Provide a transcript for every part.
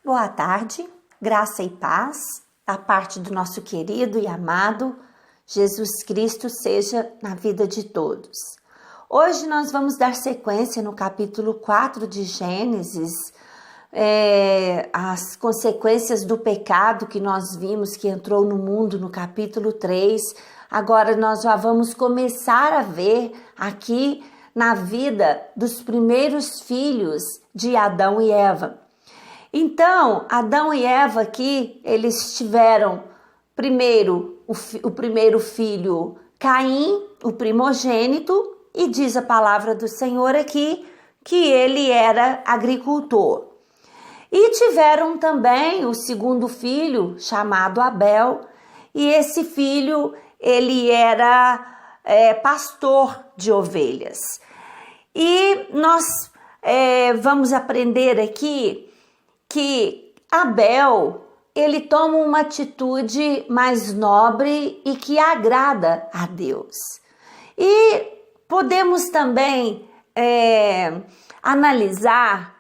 Boa tarde, graça e paz, da parte do nosso querido e amado Jesus Cristo seja na vida de todos. Hoje nós vamos dar sequência no capítulo 4 de Gênesis, as consequências do pecado que nós vimos que entrou no mundo no capítulo 3. Agora nós já vamos começar a ver aqui na vida dos primeiros filhos de Adão e Eva. Então, Adão e Eva aqui, eles tiveram primeiro o primeiro filho, Caim, o primogênito, e diz a palavra do Senhor aqui que ele era agricultor. E tiveram também o segundo filho, chamado Abel, e esse filho, ele era pastor de ovelhas. E nós vamos aprender aqui que Abel, ele toma uma atitude mais nobre e que agrada a Deus. E podemos também analisar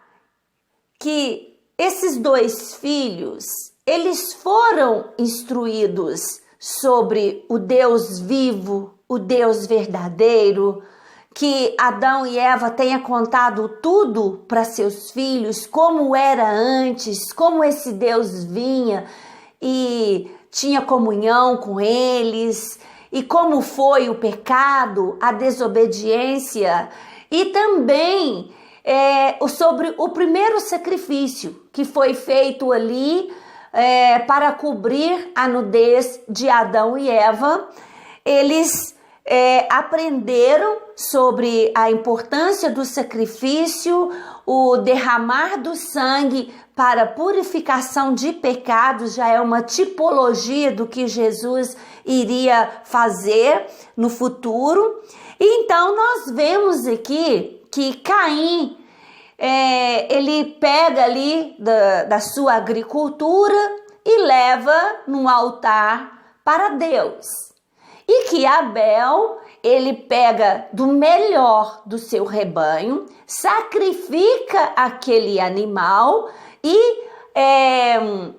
que esses dois filhos, eles foram instruídos sobre o Deus vivo, o Deus verdadeiro, que Adão e Eva tenham contado tudo para seus filhos, como era antes, como esse Deus vinha e tinha comunhão com eles, e como foi o pecado, a desobediência, e também sobre o primeiro sacrifício que foi feito ali para cobrir a nudez de Adão e Eva. Eles aprenderam sobre a importância do sacrifício, o derramar do sangue para purificação de pecados, já é uma tipologia do que Jesus iria fazer no futuro. E então nós vemos aqui que Caim, ele pega ali da sua agricultura e leva num altar para Deus. E que Abel, ele pega do melhor do seu rebanho, sacrifica aquele animal e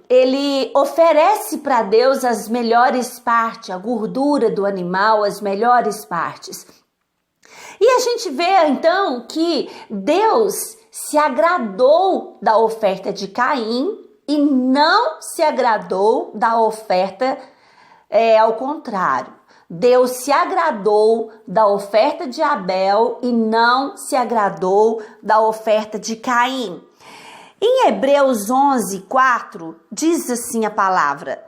ele oferece para Deus as melhores partes, a gordura do animal, as melhores partes. E a gente vê então que Deus se agradou da oferta de Caim e não se agradou da oferta ao contrário. Deus se agradou da oferta de Abel e não se agradou da oferta de Caim. Em Hebreus 11:4, diz assim a palavra: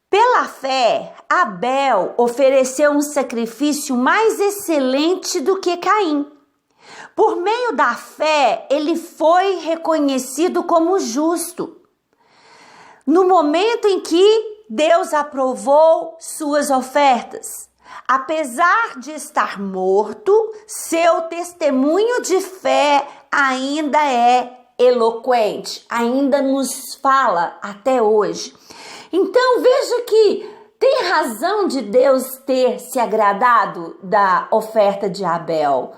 pela fé, Abel ofereceu um sacrifício mais excelente do que Caim. Por meio da fé, ele foi reconhecido como justo. No momento em que Deus aprovou suas ofertas. Apesar de estar morto, seu testemunho de fé ainda é eloquente, ainda nos fala até hoje. Então veja que tem razão de Deus ter se agradado da oferta de Abel.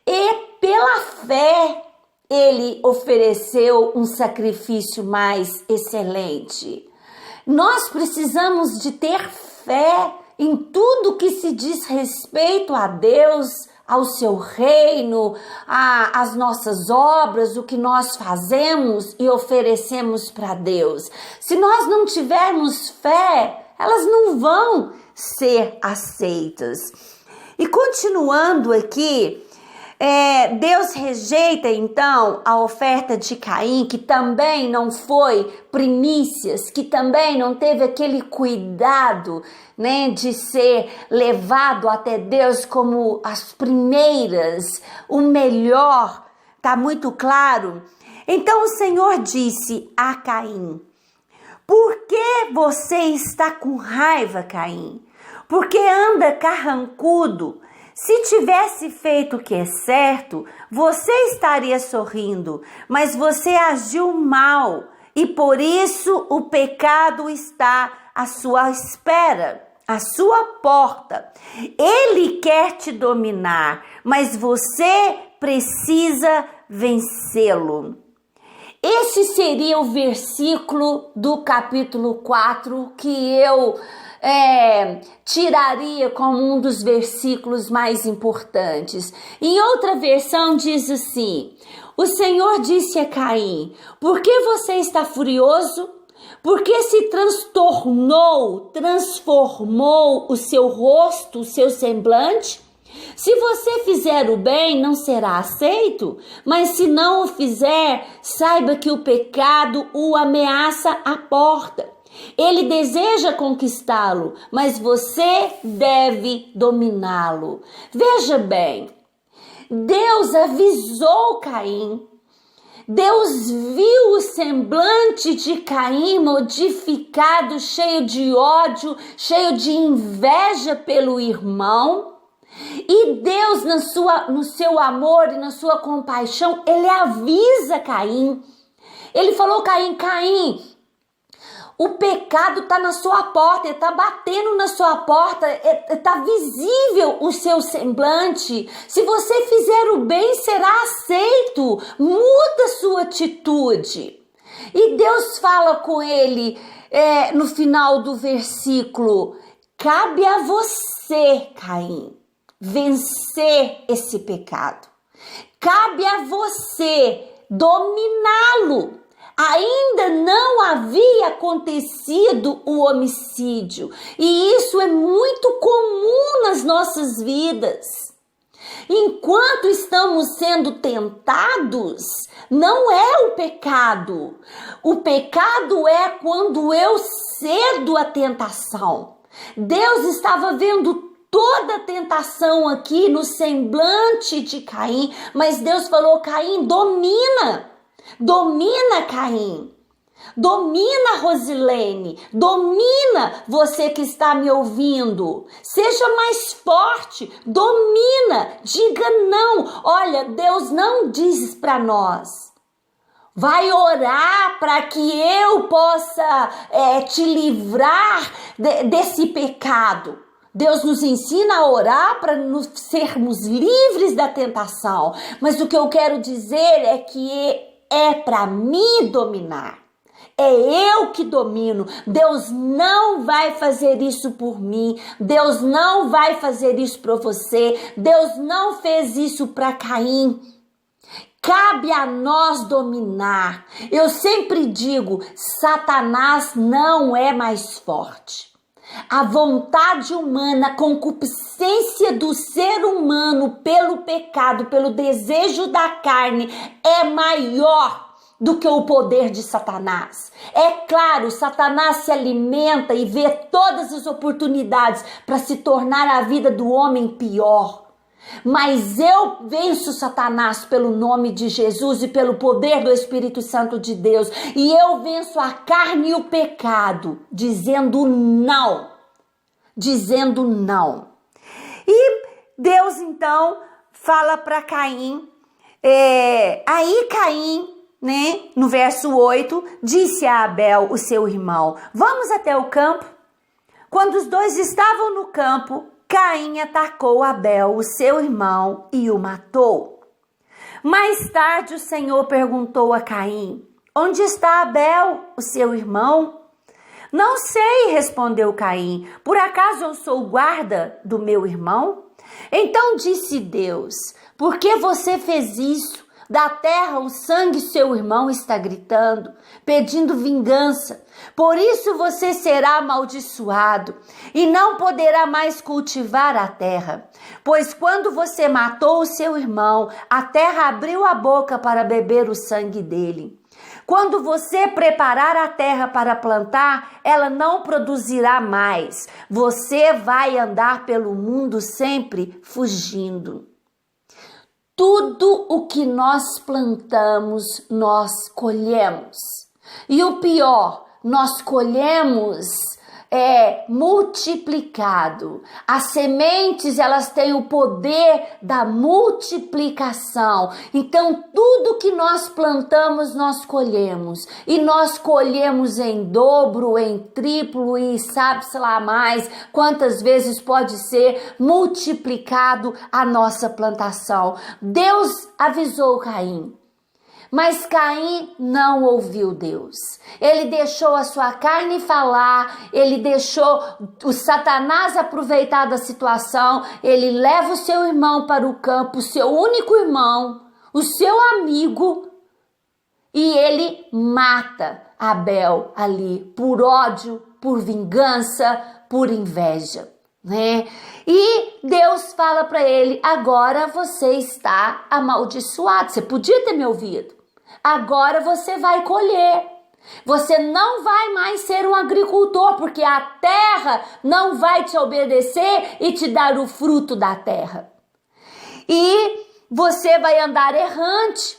E pela fé ele ofereceu um sacrifício mais excelente. Nós precisamos de ter fé em tudo que se diz respeito a Deus, ao seu reino, às nossas obras, o que nós fazemos e oferecemos para Deus. Se nós não tivermos fé, elas não vão ser aceitas. E continuando aqui, Deus rejeita então a oferta de Caim, que também não foi primícias, que também não teve aquele cuidado, né, de ser levado até Deus como as primeiras, o melhor, tá muito claro. Então o Senhor disse a Caim: por que você está com raiva, Caim? Porque anda carrancudo? Se tivesse feito o que é certo, você estaria sorrindo, mas você agiu mal e por isso o pecado está à sua espera, à sua porta. Ele quer te dominar, mas você precisa vencê-lo. Esse seria o versículo do capítulo 4 que eu tiraria como um dos versículos mais importantes. Em outra versão diz assim: o Senhor disse a Caim: por que você está furioso? Por que se transformou o seu rosto, o seu semblante? Se você fizer o bem, não será aceito, mas se não o fizer, saiba que o pecado o ameaça à porta. Ele deseja conquistá-lo, mas você deve dominá-lo. Veja bem, Deus avisou Caim. Deus viu o semblante de Caim modificado, cheio de ódio, cheio de inveja pelo irmão. E Deus, no seu amor e na sua compaixão, ele avisa Caim. Ele falou: Caim, o pecado está na sua porta, ele está batendo na sua porta, está visível o seu semblante. Se você fizer o bem, será aceito. Muda sua atitude. E Deus fala com ele no final do versículo: cabe a você, Caim, vencer esse pecado. Cabe a você dominá-lo. Ainda não havia acontecido o homicídio, e isso é muito comum nas nossas vidas. Enquanto estamos sendo tentados, não é o pecado. O pecado é quando eu cedo à tentação. Deus estava vendo toda a tentação aqui no semblante de Caim, mas Deus falou: Caim, domina, Caim. Domina, Rosilene. Domina, você que está me ouvindo. Seja mais forte. Domina. Diga não. Olha, Deus não diz para nós: vai orar para que eu possa te livrar desse pecado. Deus nos ensina a orar para nos sermos livres da tentação. Mas o que eu quero dizer é que é para me dominar. É eu que domino. Deus não vai fazer isso por mim. Deus não vai fazer isso para você. Deus não fez isso para Caim. Cabe a nós dominar. Eu sempre digo: Satanás não é mais forte. A vontade humana, a concupiscência do ser humano pelo pecado, pelo desejo da carne, é maior do que o poder de Satanás. É claro, Satanás se alimenta e vê todas as oportunidades para se tornar a vida do homem pior. Mas eu venço Satanás pelo nome de Jesus e pelo poder do Espírito Santo de Deus. E eu venço a carne e o pecado, dizendo não. Dizendo não. E Deus então fala para Caim. Aí Caim, no verso 8, disse a Abel, o seu irmão: vamos até o campo? Quando os dois estavam no campo, Caim atacou Abel, o seu irmão, e o matou. Mais tarde o Senhor perguntou a Caim: onde está Abel, o seu irmão? Não sei, respondeu Caim. Por acaso eu sou o guarda do meu irmão? Então disse Deus: por que você fez isso? Da terra o sangue seu irmão está gritando, pedindo vingança. Por isso você será amaldiçoado e não poderá mais cultivar a terra. Pois quando você matou o seu irmão, a terra abriu a boca para beber o sangue dele. Quando você preparar a terra para plantar, ela não produzirá mais. Você vai andar pelo mundo sempre fugindo. Tudo o que nós plantamos, nós colhemos. E o pior, nós colhemos multiplicado. As sementes, elas têm o poder da multiplicação. Então, tudo que nós plantamos, nós colhemos. E nós colhemos em dobro, em triplo e sabe-se lá mais quantas vezes pode ser multiplicado a nossa plantação. Deus avisou Caim: Mas Caim não ouviu Deus. Ele deixou a sua carne falar, ele deixou o Satanás aproveitar da situação, ele leva o seu irmão para o campo, o seu único irmão, o seu amigo, e ele mata Abel ali por ódio, por vingança, por inveja, né? E Deus fala para ele: agora você está amaldiçoado. Você podia ter me ouvido. Agora você vai colher. Você não vai mais ser um agricultor, porque a terra não vai te obedecer e te dar o fruto da terra. E você vai andar errante.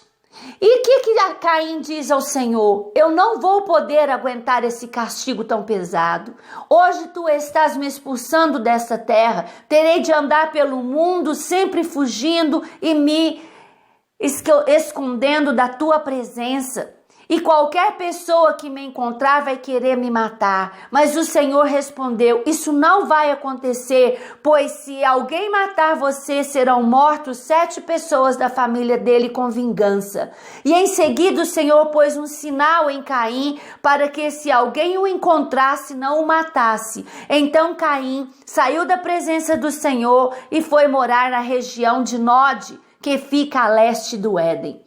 E o que Caim diz ao Senhor? Eu não vou poder aguentar esse castigo tão pesado. Hoje tu estás me expulsando desta terra. Terei de andar pelo mundo sempre fugindo e me escondendo da tua presença. E qualquer pessoa que me encontrar vai querer me matar. Mas o Senhor respondeu: isso não vai acontecer, pois se alguém matar você, serão mortos 7 pessoas da família dele com vingança. E em seguida o Senhor pôs um sinal em Caim, para que se alguém o encontrasse, não o matasse. Então Caim saiu da presença do Senhor e foi morar na região de Nod, que fica a leste do Éden.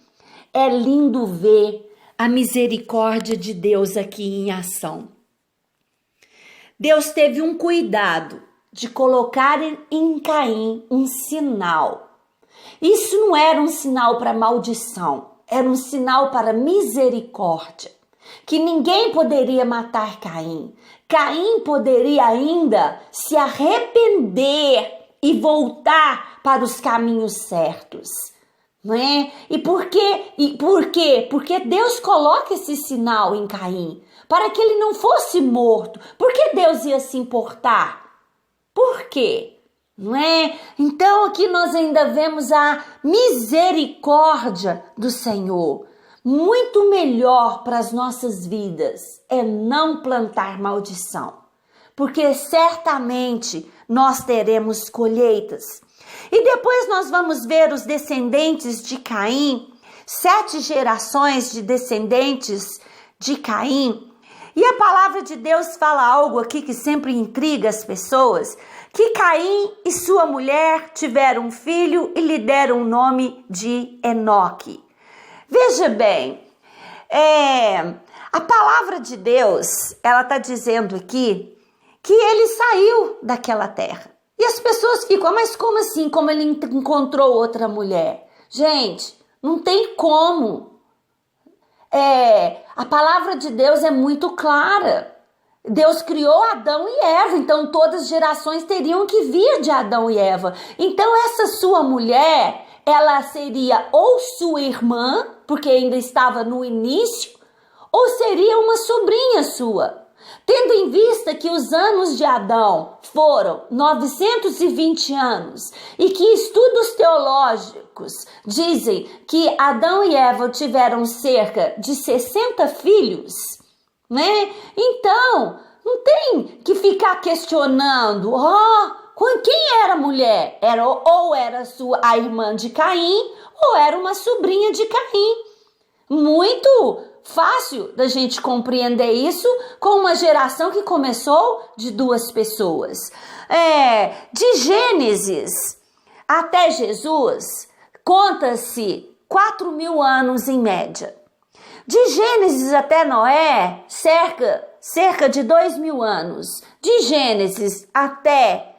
É lindo ver a misericórdia de Deus aqui em ação. Deus teve um cuidado de colocar em Caim um sinal. Isso não era um sinal para maldição, era um sinal para misericórdia. Que ninguém poderia matar Caim. Caim poderia ainda se arrepender e voltar para os caminhos certos. Não é? E por quê? Porque Deus coloca esse sinal em Caim, para que ele não fosse morto. Por que Deus ia se importar? Por quê? Não é? Então aqui nós ainda vemos a misericórdia do Senhor. Muito melhor para as nossas vidas é não plantar maldição, porque certamente nós teremos colheitas. E depois nós vamos ver os descendentes de Caim, 7 gerações de descendentes de Caim. E a palavra de Deus fala algo aqui que sempre intriga as pessoas, que Caim e sua mulher tiveram um filho e lhe deram o nome de Enoque. Veja bem, a palavra de Deus, ela está dizendo aqui que ele saiu daquela terra. E as pessoas ficam: mas como assim? Como ele encontrou outra mulher? Gente, não tem como. A palavra de Deus é muito clara. Deus criou Adão e Eva, então todas as gerações teriam que vir de Adão e Eva. Então essa sua mulher, ela seria ou sua irmã, porque ainda estava no início, ou seria uma sobrinha sua. Tendo em vista que os anos de Adão foram 920 anos e que estudos teológicos dizem que Adão e Eva tiveram cerca de 60 filhos, né? Então, não tem que ficar questionando, quem era a mulher? Ou era a irmã de Caim, ou era uma sobrinha de Caim. Muito fácil da gente compreender isso com uma geração que começou de 2 pessoas. De Gênesis até Jesus, conta-se 4.000 anos em média. De Gênesis até Noé, cerca de 2.000 anos. De Gênesis até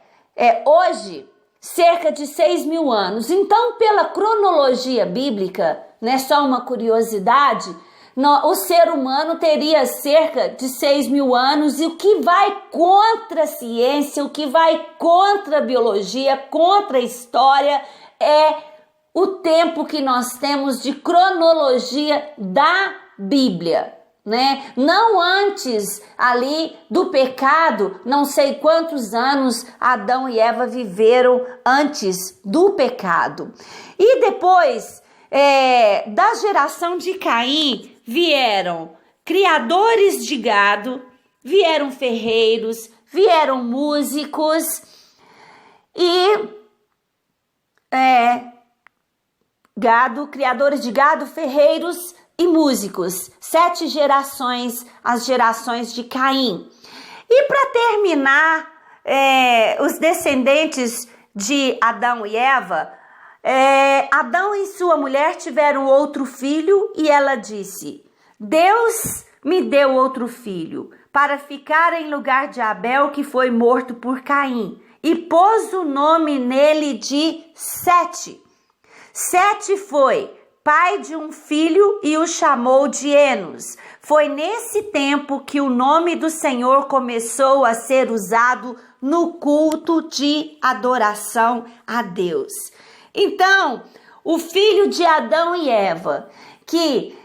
hoje, cerca de 6.000 anos. Então, pela cronologia bíblica, né, só uma curiosidade, o ser humano teria cerca de 6.000 anos, e o que vai contra a ciência, o que vai contra a biologia, contra a história, é o tempo que nós temos de cronologia da Bíblia, né? Não antes ali do pecado, não sei quantos anos Adão e Eva viveram antes do pecado. E depois da geração de Caim vieram criadores de gado, vieram ferreiros, vieram músicos e gado, criadores de gado, ferreiros e músicos. 7 gerações, as gerações de Caim. E para terminar, os descendentes de Adão e Eva, Adão e sua mulher tiveram outro filho e ela disse: Deus me deu outro filho para ficar em lugar de Abel, que foi morto por Caim, e pôs o nome nele de Sete. Sete foi pai de um filho e o chamou de Enos. Foi nesse tempo que o nome do Senhor começou a ser usado no culto de adoração a Deus. Então, o filho de Adão e Eva, que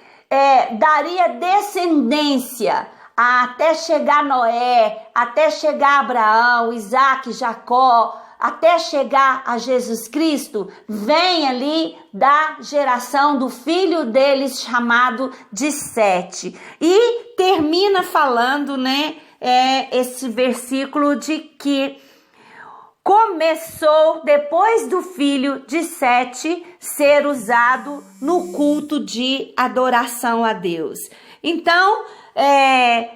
daria descendência até chegar Noé, até chegar Abraão, Isaac, Jacó, até chegar a Jesus Cristo, vem ali da geração do filho deles chamado de Sete. E termina falando, esse versículo de que começou depois do filho de Sete ser usado no culto de adoração a Deus. Então,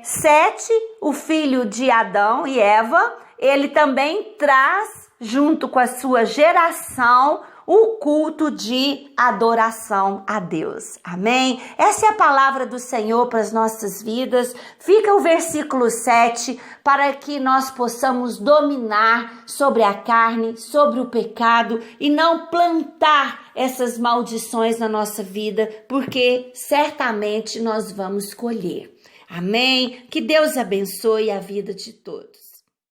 Sete, o filho de Adão e Eva, ele também traz, junto com a sua geração, o culto de adoração a Deus. Amém? Essa é a palavra do Senhor para as nossas vidas. Fica o versículo 7 para que nós possamos dominar sobre a carne, sobre o pecado e não plantar essas maldições na nossa vida, porque certamente nós vamos colher. Amém? Que Deus abençoe a vida de todos.